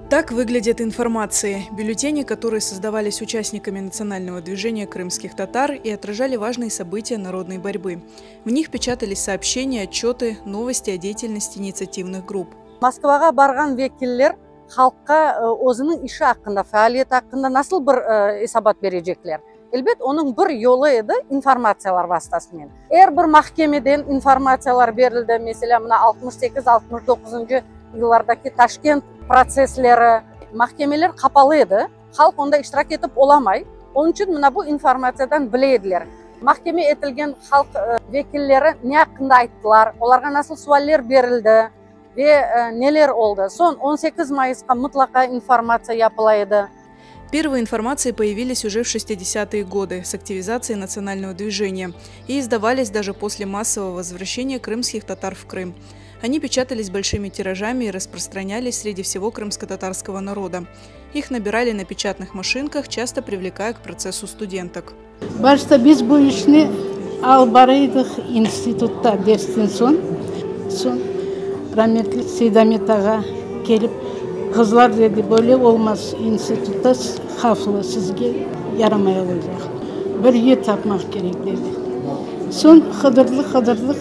Так выглядят информации. Бюллетени, которые создавались участниками национального движения крымских татар и отражали важные события народной борьбы. В них печатались сообщения, отчеты, новости о деятельности инициативных групп. Москвага барган векиллер халкка өзүнүн иши акында, фаалияти акында насыл бир эсабат бережеклер. Элбет onun bir yolu edi informatsiyalar vasıtasымен. Bir mahkemeden informatsiyalar berildi. Mesela mına 68-69 yıllardaki Taşkent prosesleri, mahkemeler kapalı edi. Halk onda iştirak etip olamay. Onun için mına bu informasiyadan bileydiler. Mahkeme etilgen halk vekilleri ne hakkında ayttılar, olarga nasıl sualler berildi ve neler oldu. Son 18 Mayıs'ta mutlaka informasiya yapılaydı. Первые информации появились уже в 60-е годы с активизацией национального движения и издавались даже после массового возвращения крымских татар в Крым. Они печатались большими тиражами и распространялись среди всего крымско-татарского народа. Их набирали на печатных машинках, часто привлекая к процессу студенток. Башта biz bu işni albarıydık institutta dersten son rahmetli Seydamet ağa gelip kızlar dedi böyle olmaz institutta hafılı sizge yaramaya olacak. Bir yer tapmak gerek dedi. Son hıdırlık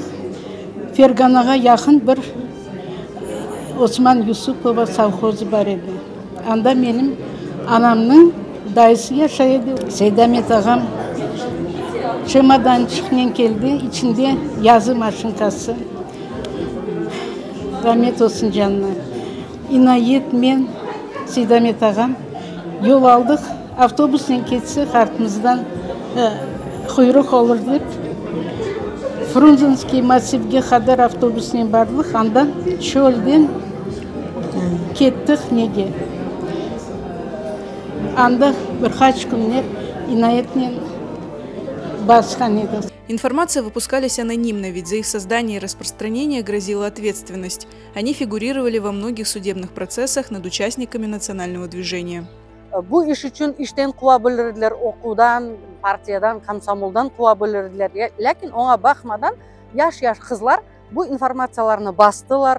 Ferganaga yakın bir Osman Yusupova savhozu var idi. Anda benim anamның dayısı yaşaydı. Seydamet ağam şemadan çıkmen geldi. İçinde yazı maşinkası. Rahmet olsun canına. İnayet men Seydamet ağam yol aldık. Avtobusten ketse kartımızdan kuyruk olur deyip Frunzенский массивге kadar avtobusмен бардық, анда çölden kеттік неге. Анда birkaç günler inayetмен басқан еді. Информация выпускались анонимно, ведь за их создание и распространение грозила ответственность. Они фигурировали во многих судебных процессах над участниками национального движения. Bu iş için işten kovabilirdiler, okudan, partiyadan, komsomoldan kovabilirdiler. Lakin ona bakmadan yaş kızlar bu informasiyalarını bastılar.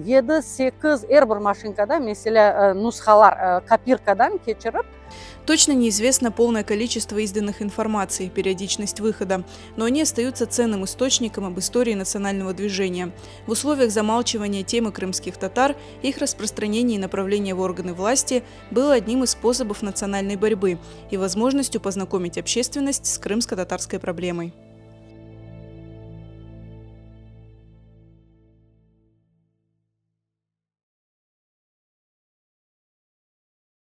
7-8 bir maşinkada, mesela nusxalar kopirkadan geçirip. Точно неизвестно полное количество изданных информаций, периодичность выхода, но они остаются ценным источником об истории национального движения. В условиях замалчивания темы крымских татар их распространение и направление в органы власти было одним из способов национальной борьбы и возможностью познакомить общественность с крымско-татарской проблемой.